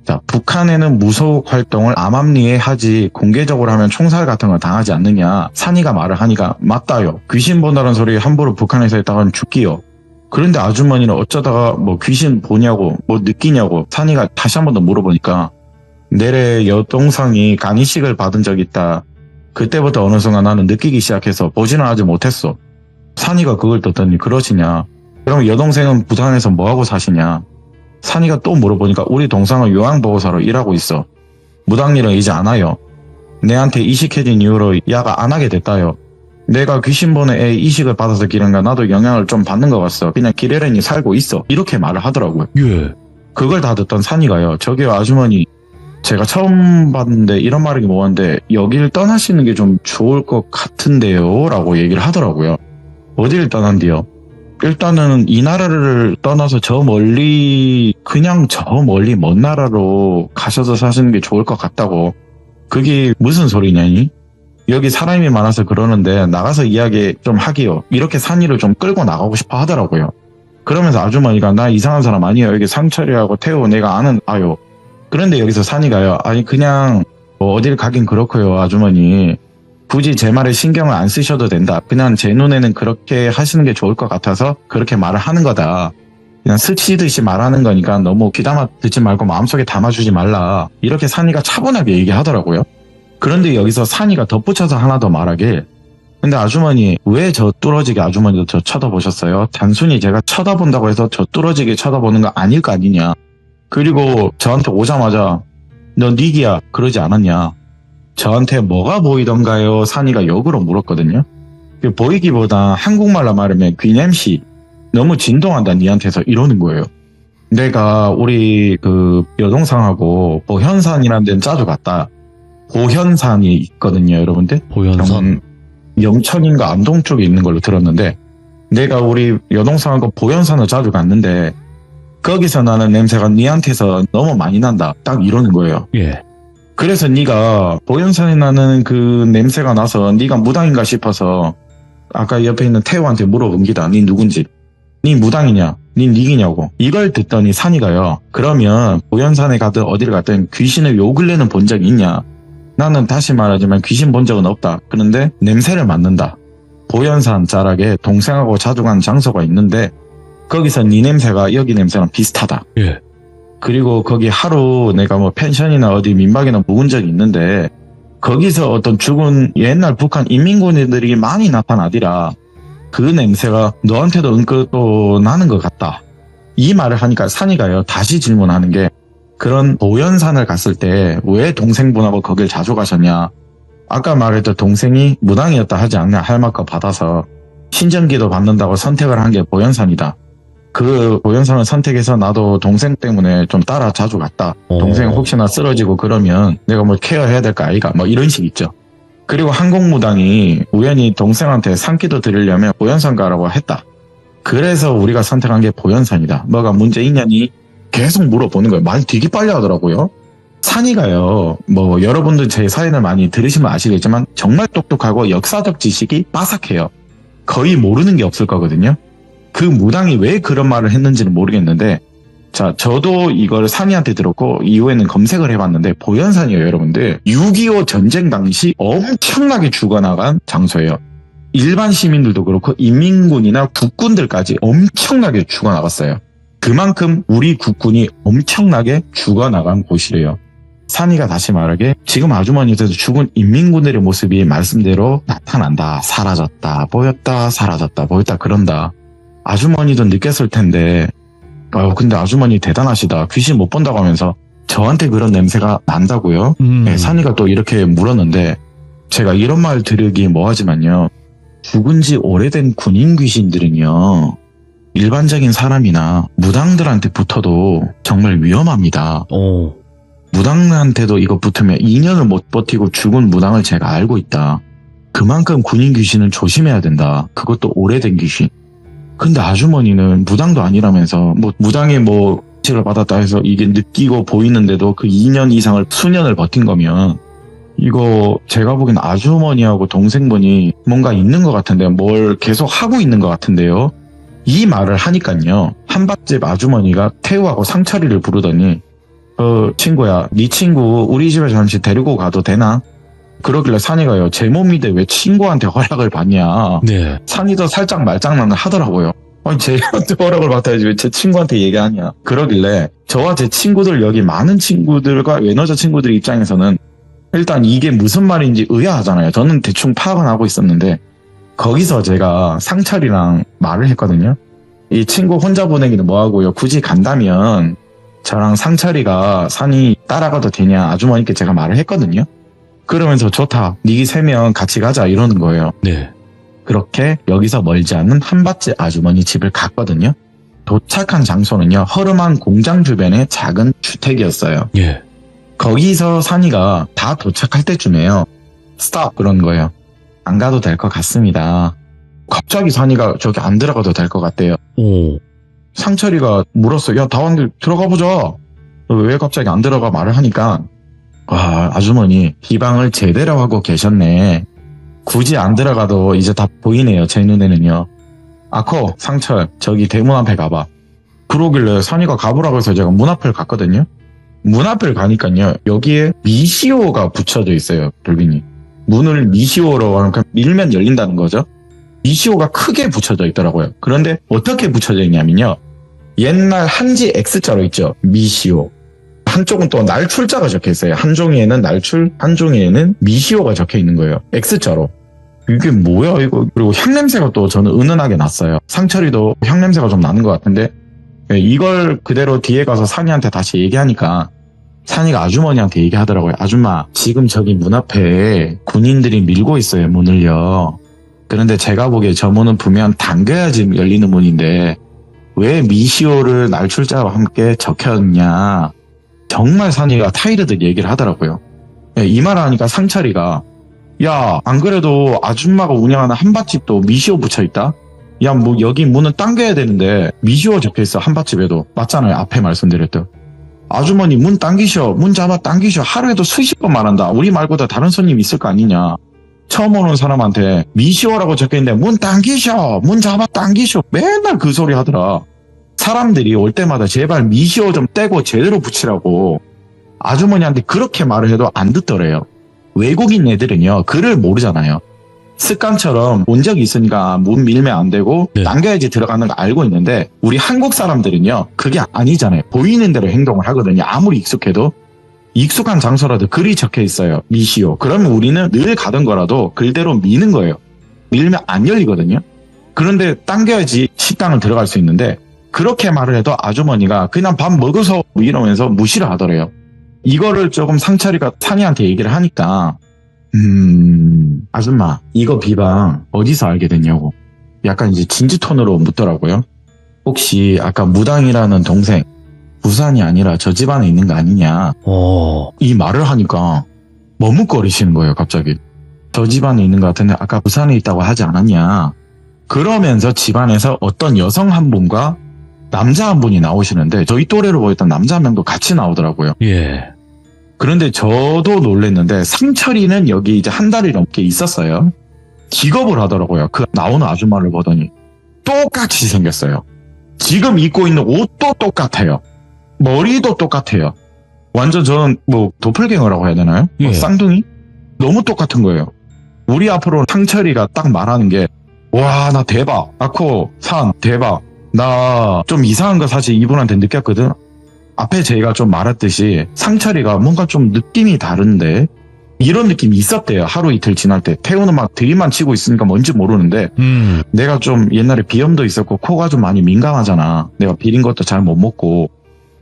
자, 북한에는 무속 활동을 암암리에 하지 공개적으로 하면 총살 같은 거 당하지 않느냐. 산이가 말을 하니까 맞다요. 귀신 본다는 소리 함부로 북한에서 했다가는 죽기요. 그런데 아주머니는 어쩌다가 뭐 귀신 보냐고 뭐 느끼냐고 산이가 다시 한 번 더 물어보니까 내래 여동생이 간이식을 받은 적 있다. 그때부터 어느 순간 나는 느끼기 시작해서 보지는 아직 못했어. 산이가 그걸 듣더니 그러시냐. 그럼 여동생은 부산에서 뭐하고 사시냐. 산이가 또 물어보니까 우리 동생은 요양보호사로 일하고 있어. 무당일은 이제 안 와요. 내한테 이식해진 이후로 야가 안 하게 됐다요. 내가 귀신 보는 애 이식을 받아서 기른가 나도 영향을 좀 받는 것 같어. 그냥 기레랭이 살고 있어. 이렇게 말을 하더라고요. 예. 그걸 다 듣던 산이가요. 저기요 아주머니 제가 처음 봤는데 이런 말이 뭐한데 여길 떠나시는 게 좀 좋을 것 같은데요 라고 얘기를 하더라고요. 어디를 떠난디요? 일단은 이 나라를 떠나서 저 멀리 그냥 저 멀리 먼 나라로 가셔서 사시는 게 좋을 것 같다고. 그게 무슨 소리냐니? 여기 사람이 많아서 그러는데 나가서 이야기 좀 하기요. 이렇게 산이를 좀 끌고 나가고 싶어 하더라고요. 그러면서 아주머니가 나 이상한 사람 아니에요. 여기 상철이하고 태호 내가 아는 아요. 그런데 여기서 산이가요. 아니 그냥 뭐 어딜 가긴 그렇고요 아주머니. 굳이 제 말에 신경을 안 쓰셔도 된다. 그냥 제 눈에는 그렇게 하시는 게 좋을 것 같아서 그렇게 말을 하는 거다. 그냥 스치듯이 말하는 거니까 너무 귀담아 듣지 말고 마음속에 담아주지 말라. 이렇게 산이가 차분하게 얘기하더라고요. 그런데 여기서 산이가 덧붙여서 하나 더 말하길. 근데 아주머니 왜 저 뚫어지게 아주머니도 저 쳐다보셨어요? 단순히 제가 쳐다본다고 해서 저 뚫어지게 쳐다보는 거 아닐 거 아니냐. 그리고 저한테 오자마자 너 니기야 그러지 않았냐. 저한테 뭐가 보이던가요? 산이가 역으로 물었거든요. 보이기보다 한국말로 말하면 귀냄새 너무 진동한다 니한테서 이러는 거예요. 내가 우리 그 여동생하고 보현산이라는 데는 자주 갔다. 보현산이 있거든요 여러분들. 보현산. 영천인가 안동 쪽에 있는 걸로 들었는데 내가 우리 여동생하고 보현산을 자주 갔는데 거기서 나는 냄새가 니한테서 너무 많이 난다. 딱 이러는 거예요. 예. 그래서 네가 보현산에 나는 그 냄새가 나서 네가 무당인가 싶어서 아까 옆에 있는 태호한테 물어본 기다. 네 누군지. 네 무당이냐? 네 니기냐고. 이걸 듣더니 산이가요. 그러면 보현산에 가든 어디를 갔든 귀신을 요 근래는 본 적이 있냐? 나는 다시 말하지만 귀신 본 적은 없다. 그런데 냄새를 맡는다. 보현산 자락에 동생하고 자주 간 장소가 있는데 거기서 네 냄새가 여기 냄새랑 비슷하다. 예. 그리고 거기 하루 내가 뭐 펜션이나 어디 민박이나 묵은 적이 있는데 거기서 어떤 죽은 옛날 북한 인민군인들이 많이 나타나더라. 그 냄새가 너한테도 은근 또 나는 것 같다. 이 말을 하니까 산이가요. 다시 질문하는 게 그런 보현산을 갔을 때 왜 동생분하고 거길 자주 가셨냐. 아까 말했던 동생이 무당이었다 하지 않냐. 할머니가 받아서 신전기도 받는다고 선택을 한 게 보현산이다. 그 보현산을 선택해서 나도 동생 때문에 좀 따라 자주 갔다. 동생 혹시나 쓰러지고 그러면 내가 뭐 케어해야 될까 아이가 뭐 이런 식 있죠. 그리고 한국무당이 우연히 동생한테 산기도 드리려면 보현산 가라고 했다. 그래서 우리가 선택한 게 보현산이다. 뭐가 문제 있냐니 계속 물어보는 거예요. 말 되게 빨리 하더라고요. 산이가요. 뭐 여러분들 제 사연을 많이 들으시면 아시겠지만 정말 똑똑하고 역사적 지식이 빠삭해요. 거의 모르는 게 없을 거거든요. 그 무당이 왜 그런 말을 했는지는 모르겠는데 자 저도 이걸 산이한테 들었고 이후에는 검색을 해봤는데 보현산이에요 여러분들. 6.25 전쟁 당시 엄청나게 죽어나간 장소예요. 일반 시민들도 그렇고 인민군이나 국군들까지 엄청나게 죽어나갔어요. 그만큼 우리 국군이 엄청나게 죽어나간 곳이래요. 산이가 다시 말하게 지금 아주머니한테서 죽은 인민군들의 모습이 말씀대로 나타난다. 사라졌다. 보였다. 사라졌다. 보였다. 그런다. 아주머니도 느꼈을 텐데 근데 아주머니 대단하시다. 귀신 못 본다고 하면서 저한테 그런 냄새가 난다고요? 네, 산이가 또 이렇게 물었는데 제가 이런 말 들으기 뭐하지만요. 죽은 지 오래된 군인 귀신들은요. 일반적인 사람이나 무당들한테 붙어도 정말 위험합니다. 무당한테도 이거 붙으면 2년을 못 버티고 죽은 무당을 제가 알고 있다. 그만큼 군인 귀신은 조심해야 된다. 그것도 오래된 귀신. 근데 아주머니는 무당도 아니라면서 뭐 무당의 뭐 치를 받았다 해서 이게 느끼고 보이는데도 그 2년 이상을 수년을 버틴 거면 이거 제가 보기엔 아주머니하고 동생분이 뭔가 있는 것 같은데 뭘 계속 하고 있는 것 같은데요. 이 말을 하니까요. 한밭집 아주머니가 태우하고 상철이를 부르더니 친구야, 네 친구 우리 집에 잠시 데리고 가도 되나? 그러길래 산이가요. 제 몸인데 왜 친구한테 허락을 받냐. 네. 산이도 살짝 말장난을 하더라고요. 아니 쟤한테 허락을 받아야지 왜 제 친구한테 얘기하냐. 그러길래 저와 제 친구들 여기 많은 친구들과 외노자 친구들 입장에서는 일단 이게 무슨 말인지 의아하잖아요. 저는 대충 파악은 하고 있었는데 거기서 제가 상철이랑 말을 했거든요. 이 친구 혼자 보내기는 뭐하고요. 굳이 간다면 저랑 상철이가 산이 따라가도 되냐 아주머니께 제가 말을 했거든요. 그러면서 좋다. 니 3명 같이 가자 이러는 거예요. 네. 그렇게 여기서 멀지 않은 한밭집 아주머니 집을 갔거든요. 도착한 장소는요. 허름한 공장 주변의 작은 주택이었어요. 예. 거기서 산이가 다 도착할 때쯤에요. 스탑 그런 거예요. 안 가도 될 것 같습니다. 갑자기 산이가 저기 안 들어가도 될 것 같대요. 오. 상철이가 물었어. 야, 다 왔는데 들어가 보자. 왜 갑자기 안 들어가 말을 하니까 와, 아주머니 비방을 제대로 하고 계셨네. 굳이 안 들어가도 이제 다 보이네요. 제 눈에는요. 아코, 상철, 저기 대문 앞에 가봐. 그러길래 산이가 가보라고 해서 제가 문 앞을 갔거든요. 문 앞을 가니까요. 여기에 미시오가 붙여져 있어요. 돌빈이. 문을 미시오로 하니까 밀면 열린다는 거죠. 미시오가 크게 붙여져 있더라고요. 그런데 어떻게 붙여져 있냐면요. 옛날 한지 X자로 있죠. 미시오. 한쪽은 또 날출자가 적혀 있어요. 한 종이에는 날출, 한 종이에는 미시오가 적혀 있는 거예요. X자로. 이게 뭐야 이거. 그리고 향냄새가 또 저는 은은하게 났어요. 상철이도 향냄새가 좀 나는 것 같은데 이걸 그대로 뒤에 가서 산이한테 다시 얘기하니까 산이가 아주머니한테 얘기하더라고요. 아줌마, 지금 저기 문 앞에 군인들이 밀고 있어요. 문을요. 그런데 제가 보기에 저 문은 분명 당겨야지 열리는 문인데 왜 미시오를 날출자와 함께 적혔냐. 정말 산이가 타이르듯 얘기를 하더라고요. 이 말을 하니까 상철이가 야, 안 그래도 아줌마가 운영하는 한밭집도 미시오 붙여있다? 야, 뭐 여기 문은 당겨야 되는데 미시오 적혀있어. 한밭집에도. 맞잖아요. 앞에 말씀드렸던. 아주머니 문 당기셔. 문 잡아 당기셔. 하루에도 수십 번 말한다. 우리 말고도 다른 손님 있을 거 아니냐. 처음 오는 사람한테 미시오라고 적혀있는데 문 당기셔. 문 잡아 당기셔. 맨날 그 소리 하더라. 사람들이 올 때마다 제발 미시오 좀 떼고 제대로 붙이라고 아주머니한테 그렇게 말을 해도 안 듣더래요. 외국인 애들은요. 글을 모르잖아요. 습관처럼 온 적이 있으니까 문 밀면 안 되고 네. 당겨야지 들어가는 거 알고 있는데 우리 한국 사람들은요. 그게 아니잖아요. 보이는 대로 행동을 하거든요. 아무리 익숙해도. 익숙한 장소라도 글이 적혀 있어요. 미시오. 그러면 우리는 늘 가던 거라도 글대로 미는 거예요. 밀면 안 열리거든요. 그런데 당겨야지 식당을 들어갈 수 있는데 그렇게 말을 해도 아주머니가 그냥 밥 먹어서 이러면서 무시를 하더래요. 이거를 조금 상철이가 산이한테 얘기를 하니까 아줌마 이거 비방 어디서 알게 됐냐고 약간 이제 진지 톤으로 묻더라고요. 혹시 아까 무당이라는 동생 부산이 아니라 저 집안에 있는 거 아니냐. 이 말을 하니까 머뭇거리시는 거예요. 갑자기. 저 집안에 있는 것 같은데 아까 부산에 있다고 하지 않았냐. 그러면서 집안에서 어떤 여성 한 분과 남자 한 분이 나오시는데 저희 또래로 보였던 남자 한 명도 같이 나오더라고요. 예. 그런데 저도 놀랐는데 상철이는 여기 이제 한 달이 넘게 있었어요. 기겁을 하더라고요. 그 나오는 아줌마를 보더니 똑같이 생겼어요. 지금 입고 있는 옷도 똑같아요. 머리도 똑같아요. 완전 저는 뭐 도플갱어라고 해야 되나요? 예. 쌍둥이? 너무 똑같은 거예요. 우리 앞으로 상철이가 딱 말하는 게 와, 나 대박. 아코, 산, 대박. 나 좀 이상한 거 사실 이분한테 느꼈거든. 앞에 제가 좀 말했듯이 상철이가 뭔가 좀 느낌이 다른데 이런 느낌이 있었대요. 하루 이틀 지날 때. 태우는 막 들이만 치고 있으니까 뭔지 모르는데 내가 좀 옛날에 비염도 있었고 코가 좀 많이 민감하잖아. 내가 비린 것도 잘 못 먹고.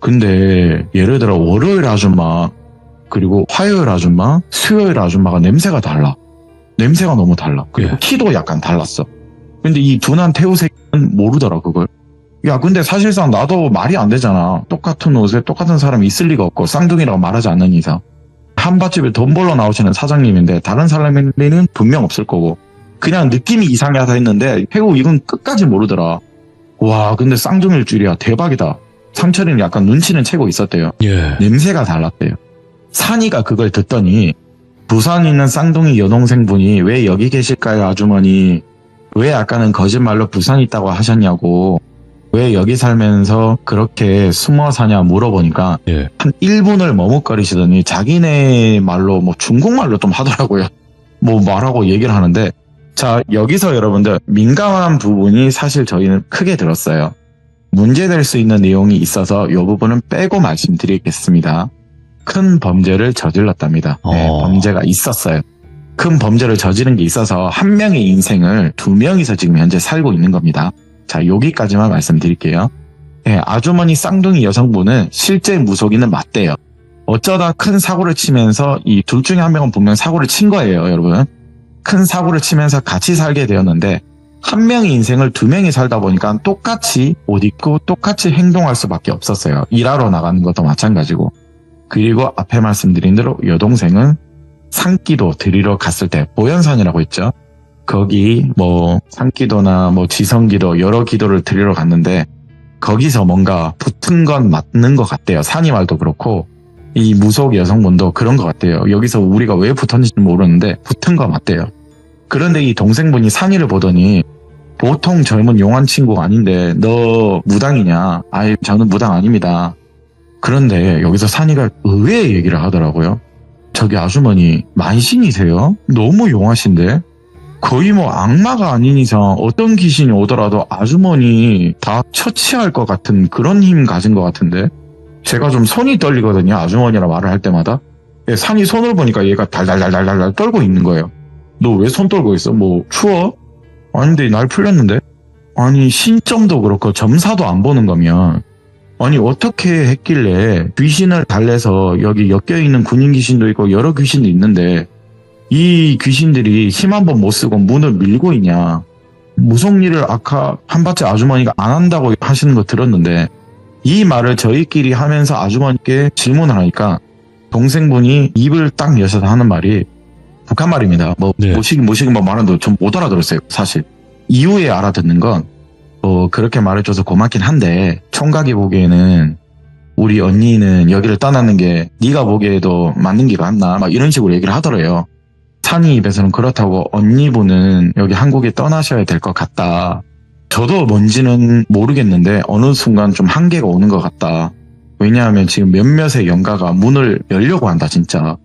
근데 예를 들어 월요일 아줌마 그리고 화요일 아줌마 수요일 아줌마가 냄새가 달라. 냄새가 너무 달라. 그리고 예. 키도 약간 달랐어. 근데 이 둔한 태우새끼는 모르더라 그걸. 야 근데 사실상 나도 말이 안 되잖아. 똑같은 옷에 똑같은 사람이 있을 리가 없고 쌍둥이라고 말하지 않는 이상. 한밭집에 돈 벌러 나오시는 사장님인데 다른 사람에는 분명 없을 거고 그냥 느낌이 이상하다 했는데 태우 이건 끝까지 모르더라. 와 근데 쌍둥이일 줄이야. 대박이다. 상철이는 약간 눈치는 채고 있었대요. 예. 냄새가 달랐대요. 산이가 그걸 듣더니 부산에 있는 쌍둥이 여동생분이 왜 여기 계실까요 아주머니. 왜 아까는 거짓말로 부산 있다고 하셨냐고, 왜 여기 살면서 그렇게 숨어 사냐 물어보니까 예. 한 1분을 머뭇거리시더니 자기네 말로 뭐 중국말로 좀 하더라고요. 뭐 말하고 얘기를 하는데, 자, 여기서 여러분들 민감한 부분이 사실 저희는 크게 들었어요. 문제될 수 있는 내용이 있어서 이 부분은 빼고 말씀드리겠습니다. 큰 범죄를 저질렀답니다. 네, 범죄가 있었어요. 큰 범죄를 저지른 게 있어서 한 명의 인생을 두 명이서 지금 현재 살고 있는 겁니다. 자, 여기까지만 말씀드릴게요. 네, 아주머니 쌍둥이 여성분은 실제 무속인은 맞대요. 어쩌다 큰 사고를 치면서 이 둘 중에 한 명은 분명 사고를 친 거예요, 여러분. 큰 사고를 치면서 같이 살게 되었는데 한 명의 인생을 두 명이 살다 보니까 똑같이 옷 입고 똑같이 행동할 수밖에 없었어요. 일하러 나가는 것도 마찬가지고. 그리고 앞에 말씀드린 대로 여동생은 산기도 드리러 갔을 때 보현산이라고 했죠. 거기 뭐 산기도나 뭐 지성기도 여러 기도를 드리러 갔는데 거기서 뭔가 붙은 건 맞는 것 같대요. 산이 말도 그렇고 이 무속 여성분도 그런 것 같아요. 여기서 우리가 왜 붙었는지 모르는데 붙은 거 맞대요. 그런데 이 동생분이 산이를 보더니 보통 젊은 용한 친구가 아닌데 너 무당이냐? 아이 저는 무당 아닙니다. 그런데 여기서 산이가 의외의 얘기를 하더라고요. 저기 아주머니 만신이세요? 너무 용하신데? 거의 뭐 악마가 아닌 이상 어떤 귀신이 오더라도 아주머니 다 처치할 것 같은 그런 힘 가진 것 같은데? 제가 좀 손이 떨리거든요. 아주머니라 말을 할 때마다. 산이 손을 보니까 얘가 달달달달달 떨고 있는 거예요. 너 왜 손 떨고 있어? 뭐 추워? 아닌데 날 풀렸는데? 아니 신점도 그렇고 점사도 안 보는 거면 아니 어떻게 했길래 귀신을 달래서 여기 엮여있는 군인 귀신도 있고 여러 귀신도 있는데 이 귀신들이 힘 한 번 못 쓰고 문을 밀고 있냐. 무속 일을 아까 한바째 아주머니가 안 한다고 하시는 거 들었는데 이 말을 저희끼리 하면서 아주머니께 질문을 하니까 동생분이 입을 딱 여셔서 하는 말이 북한 말입니다. 뭐 네. 모시긴 뭐 말하는데 좀 못 알아들었어요. 사실. 이후에 알아듣는 건 그렇게 말해줘서 고맙긴 한데 총각이 보기에는 우리 언니는 여기를 떠나는 게 네가 보기에도 맞는 게 맞나 막 이런 식으로 얘기를 하더래요. 산이 입에서는 그렇다고 언니분은 여기 한국에 떠나셔야 될 것 같다. 저도 뭔지는 모르겠는데 어느 순간 좀 한계가 오는 것 같다. 왜냐하면 지금 몇몇의 영가가 문을 열려고 한다 진짜.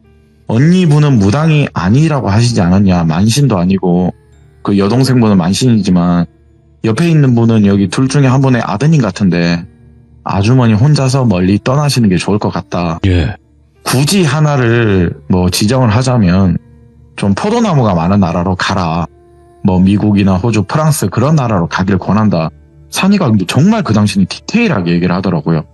언니분은 무당이 아니라고 하시지 않았냐. 만신도 아니고 그 여동생분은 만신이지만 옆에 있는 분은 여기 둘 중에 한 분의 아드님 같은데 아주머니 혼자서 멀리 떠나시는 게 좋을 것 같다. 예. 굳이 하나를 뭐 지정을 하자면 좀 포도나무가 많은 나라로 가라. 뭐 미국이나 호주, 프랑스 그런 나라로 가길 권한다. 산이가 정말 그 당시는 디테일하게 얘기를 하더라고요.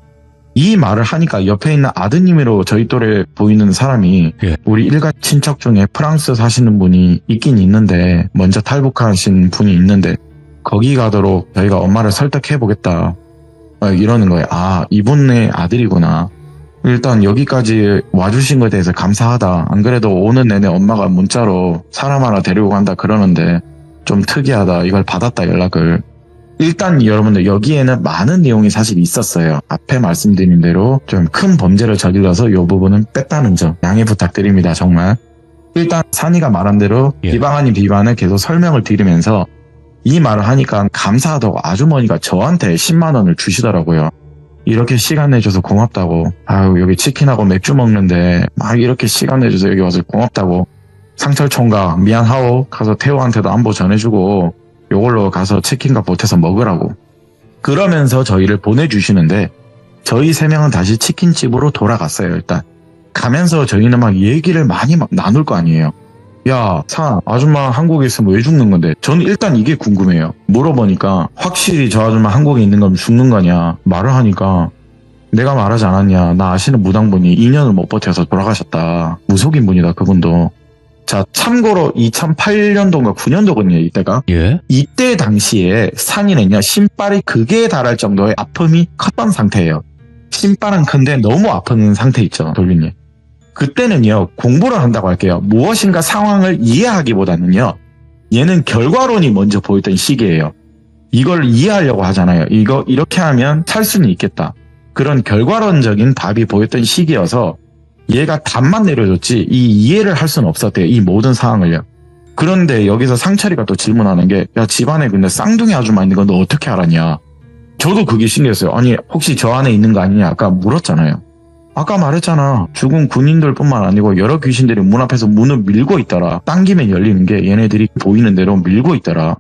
이 말을 하니까 옆에 있는 아드님으로 저희 또래 보이는 사람이 예. 우리 일가 친척 중에 프랑스 사시는 분이 있긴 있는데 먼저 탈북하신 분이 있는데 거기 가도록 저희가 엄마를 설득해보겠다 이러는 거예요. 아 이분의 아들이구나. 일단 여기까지 와주신 것에 대해서 감사하다. 안 그래도 오는 내내 엄마가 문자로 사람 하나 데리고 간다 그러는데 좀 특이하다. 이걸 받았다 연락을. 일단 여러분들 여기에는 많은 내용이 사실 있었어요. 앞에 말씀드린 대로 좀 큰 범죄를 저질러서 이 부분은 뺐다는 점 양해 부탁드립니다. 정말. 일단 산이가 말한 대로 예. 비방 아닌 비방을 계속 설명을 드리면서 이 말을 하니까 감사하다고 아주머니가 저한테 10만 원을 주시더라고요. 이렇게 시간 내줘서 고맙다고. 아유 여기 치킨하고 맥주 먹는데 막 이렇게 시간 내줘서 여기 와서 고맙다고. 상철 총각 미안하오. 가서 태호한테도 안부 전해주고 요걸로 가서 치킨과 보태서 먹으라고. 그러면서 저희를 보내주시는데 저희 3명은 다시 치킨집으로 돌아갔어요. 일단 가면서 저희는 막 얘기를 많이 막 나눌 거 아니에요. 야, 아줌마 한국에 있으면 왜 죽는 건데? 저는 일단 이게 궁금해요. 물어보니까 확실히 저 아줌마 한국에 있는 건 죽는 거냐 말을 하니까 내가 말하지 않았냐. 나 아시는 무당분이 2년을 못 버텨서 돌아가셨다. 무속인 분이다 그분도. 자, 참고로 2008년도인가 9년도거든요 이때가. 예. 이때 당시에 산이는요 신발이 극에 달할 정도의 아픔이 컸던 상태예요. 신발은 큰데 너무 아픈 상태 있죠 돌리님. 그때는요 공부를 한다고 할게요. 무엇인가 상황을 이해하기보다는요 얘는 결과론이 먼저 보였던 시기예요. 이걸 이해하려고 하잖아요. 이거 이렇게 하면 살 수는 있겠다. 그런 결과론적인 답이 보였던 시기여서 얘가 답만 내려줬지 이 이해를 할 수는 없었대요. 이 모든 상황을요. 그런데 여기서 상철이가 또 질문하는 게, 야, 집안에 근데 쌍둥이 아줌마 있는 거 너 어떻게 알았냐? 저도 그게 신기했어요. 아니, 혹시 저 안에 있는 거 아니냐? 아까 물었잖아요. 아까 말했잖아. 죽은 군인들 뿐만 아니고 여러 귀신들이 문 앞에서 문을 밀고 있더라. 당기면 열리는 게 얘네들이 보이는 대로 밀고 있더라.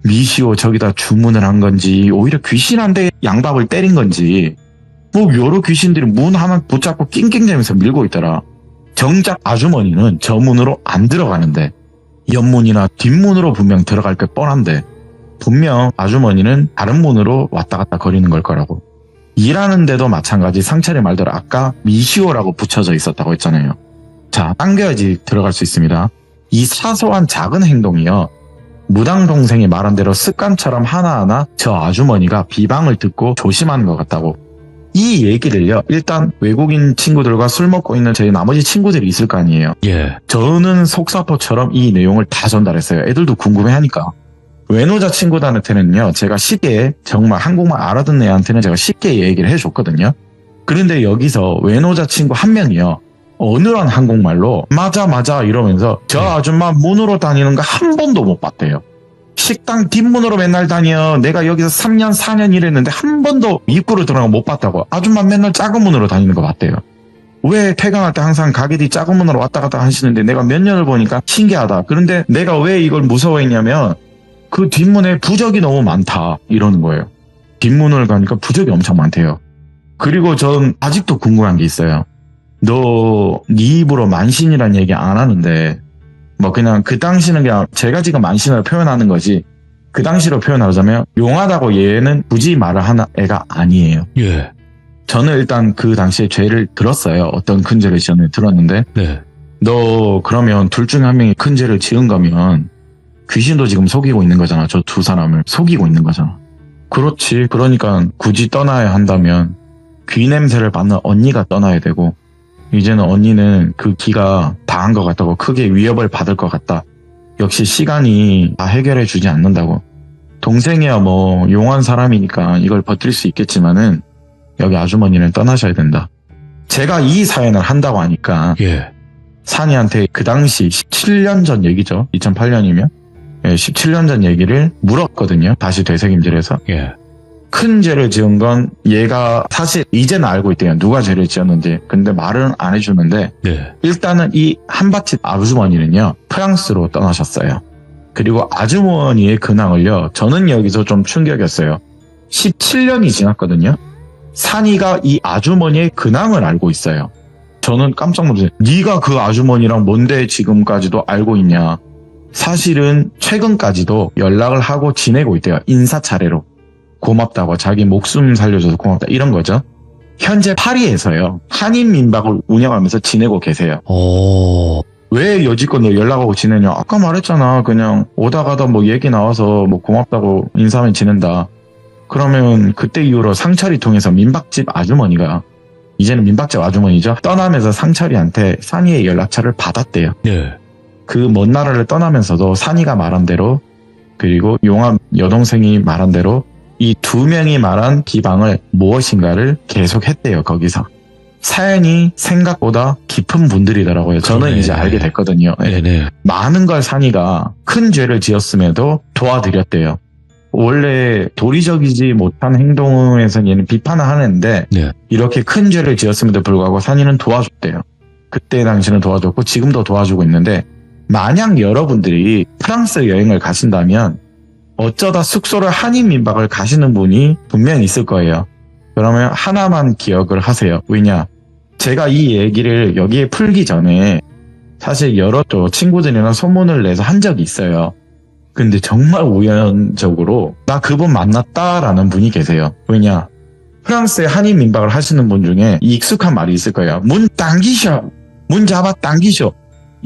미시오 저기다 주문을 한 건지 오히려 귀신한테 양밥을 때린 건지 뭐 여러 귀신들이 문 하나 붙잡고 낑낑대면서 밀고 있더라. 정작 아주머니는 저 문으로 안 들어가는데 옆문이나 뒷문으로 분명 들어갈 게 뻔한데 분명 아주머니는 다른 문으로 왔다 갔다 거리는 걸 거라고. 일하는데도 마찬가지 상철이 말대로 아까 미시오라고 붙여져 있었다고 했잖아요. 자, 당겨야지 들어갈 수 있습니다. 이 사소한 작은 행동이요. 무당 동생이 말한 대로 습관처럼 하나하나 저 아주머니가 비방을 듣고 조심하는 것 같다고. 이 얘기를요. 일단 외국인 친구들과 술 먹고 있는 저희 나머지 친구들이 있을 거 아니에요. 예. 저는 속사포처럼 이 내용을 다 전달했어요. 애들도 궁금해하니까. 외노자 친구들한테는요. 제가 쉽게 정말 한국말 알아듣는 애한테는 제가 쉽게 얘기를 해줬거든요. 그런데 여기서 외노자 친구 한 명이요. 어느한 한국말로 맞아 이러면서 저 아줌마 문으로 다니는 거 한 번도 못 봤대요. 식당 뒷문으로 맨날 다녀. 내가 여기서 3년 4년 일했는데 한 번도 입구로 들어간 거 못 봤다고. 아줌마 맨날 작은 문으로 다니는 거 봤대요. 왜 퇴근할 때 항상 가게 뒤 작은 문으로 왔다 갔다 하시는데 내가 몇 년을 보니까 신기하다. 그런데 내가 왜 이걸 무서워했냐면 그 뒷문에 부적이 너무 많다 이러는 거예요. 뒷문을 가니까 부적이 엄청 많대요. 그리고 전 아직도 궁금한 게 있어요. 너 네 입으로 만신이란 얘기 안 하는데 뭐 그냥 그 당시는 그냥 제가 지금 만신으로 표현하는 거지 그 당시로 표현하자면 용하다고 얘는 굳이 말을 하는 애가 아니에요. 예. 저는 일단 그 당시에 죄를 들었어요. 어떤 큰 죄를 지었는지 들었는데 네. 너 그러면 둘 중에 한 명이 큰 죄를 지은 거면 귀신도 지금 속이고 있는 거잖아. 저 두 사람을 속이고 있는 거잖아. 그렇지. 그러니까 굳이 떠나야 한다면 귀 냄새를 맡는 언니가 떠나야 되고 이제는 언니는 그 기가 다 한 것 같다고 크게 위협을 받을 것 같다. 역시 시간이 다 해결해 주지 않는다고. 동생이야 뭐 용한 사람이니까 이걸 버틸 수 있겠지만은 여기 아주머니는 떠나셔야 된다. 제가 이 사연을 한다고 하니까 예. 산이한테 그 당시 17년 전 얘기죠. 2008년이면 17년 전 얘기를 물었거든요. 다시 되새김질해서. 예. 큰 죄를 지은 건 얘가 사실 이제는 알고 있대요. 누가 죄를 지었는지. 근데 말은 안 해주는데 네. 일단은 이 한밭집 아주머니는요. 프랑스로 떠나셨어요. 그리고 아주머니의 근황을요. 저는 여기서 좀 충격이었어요. 17년이 지났거든요. 산이가 이 아주머니의 근황을 알고 있어요. 저는 깜짝 놀랐어요. 네가 그 아주머니랑 뭔데 지금까지도 알고 있냐. 사실은 최근까지도 연락을 하고 지내고 있대요. 인사 차례로. 고맙다고 자기 목숨 살려줘서 고맙다 이런 거죠. 현재 파리에서요. 한인민박을 운영하면서 지내고 계세요. 왜 여지껏 너 연락하고 지내냐. 아까 말했잖아. 그냥 오다 가다 뭐 얘기 나와서 뭐 고맙다고 인사하면 지낸다. 그러면 그때 이후로 상철이 통해서 민박집 아주머니가 이제는 민박집 아주머니죠. 떠나면서 상철이한테 산이의 연락처를 받았대요. 네. 그 먼 나라를 떠나면서도 산이가 말한 대로 그리고 용한 여동생이 말한 대로 이 두 명이 말한 비방을 무엇인가를 계속했대요. 거기서. 사연이 생각보다 깊은 분들이더라고요. 저는 그러네. 이제 알게 됐거든요. 네네. 많은 걸 산이가 큰 죄를 지었음에도 도와드렸대요. 원래 도리적이지 못한 행동에서 얘는 비판을 하는데 네. 이렇게 큰 죄를 지었음에도 불구하고 산이는 도와줬대요. 그때 당시는 도와줬고 지금도 도와주고 있는데 만약 여러분들이 프랑스 여행을 가신다면 어쩌다 숙소를 한인민박을 가시는 분이 분명히 있을 거예요. 그러면 하나만 기억을 하세요. 왜냐? 제가 이 얘기를 여기에 풀기 전에 사실 여러 또 친구들이나 소문을 내서 한 적이 있어요. 근데 정말 우연적으로 나 그분 만났다라는 분이 계세요. 왜냐? 프랑스에 한인민박을 하시는 분 중에 익숙한 말이 있을 거예요. 문 당기셔! 문 잡아 당기셔!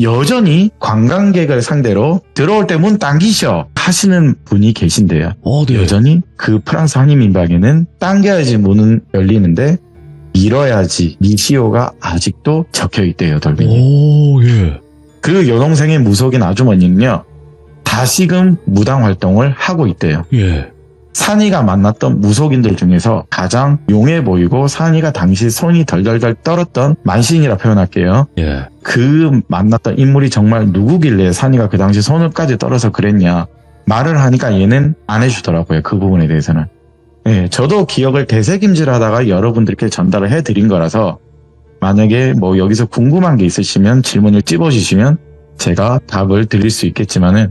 여전히 관광객을 상대로 들어올 때 문 당기셔 하시는 분이 계신데요. 네. 여전히 그 프랑스 한인민박에는 당겨야지 문은 열리는데 밀어야지 미시오가 아직도 적혀있대요. 돌멩이. 예. 그 여동생의 무속인 아주머니는요. 다시금 무당 활동을 하고 있대요. 예. 산이가 만났던 무속인들 중에서 가장 용해 보이고 산이가 당시 손이 덜덜덜 떨었던 만신이라 표현할게요. 예. 그 만났던 인물이 정말 누구길래 산이가 그 당시 손을까지 떨어서 그랬냐 말을 하니까 얘는 안 해주더라고요. 그 부분에 대해서는. 예, 저도 기억을 되새김질하다가 여러분들께 전달을 해드린 거라서 만약에 뭐 여기서 궁금한 게 있으시면 질문을 찝어주시면 제가 답을 드릴 수 있겠지만은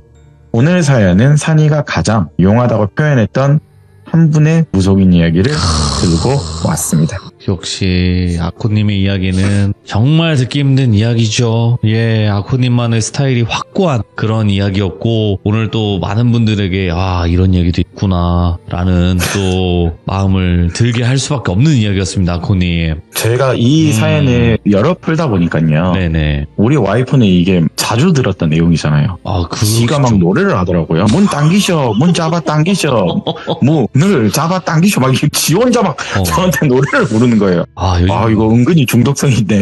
오늘 사연은 산이가 가장 용하다고 표현했던 한 분의 무속인 이야기를 들고 왔습니다. 역시 아코님의 이야기는 정말 듣기 힘든 이야기죠. 예, 아코님만의 스타일이 확고한 그런 이야기였고 오늘 또 많은 분들에게 이런 이야기도 있구나 라는 또 마음을 들게 할 수밖에 없는 이야기였습니다. 아코님. 제가 이 사연을 여러 풀다 보니까요. 네네. 우리 와이프는 이게 자주 들었던 내용이잖아요. 지가 막 노래를 하더라고요. 문 당기셔, 문 잡아 당기셔, 문을 잡아 당기셔, 막 지 혼자 막 저한테 노래를 부르는 거예요. 요즘 이거 은근히 중독성인데.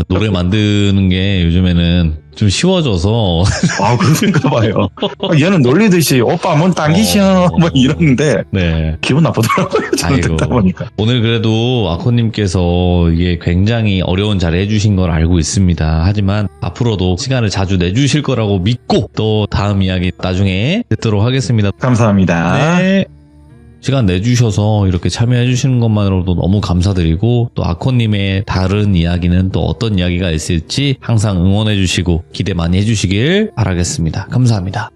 노래 만드는 게 요즘에는 좀 쉬워져서. 그런가 봐요. 얘는 놀리듯이 오빠 문 당기셔, 뭐 이러는데. 네. 기분 나쁘더라고요. 저는 듣다 보니까. 오늘 그래도 아코님께서 이게 굉장히 어려운 자리 해주신 걸 알고 있습니다. 하지만 앞으로도 시간을 자주 내주실 거라고 믿고 또 다음 이야기 나중에 듣도록 하겠습니다. 감사합니다. 네. 시간 내주셔서 이렇게 참여해주시는 것만으로도 너무 감사드리고 또 아코님의 다른 이야기는 또 어떤 이야기가 있을지 항상 응원해주시고 기대 많이 해주시길 바라겠습니다. 감사합니다.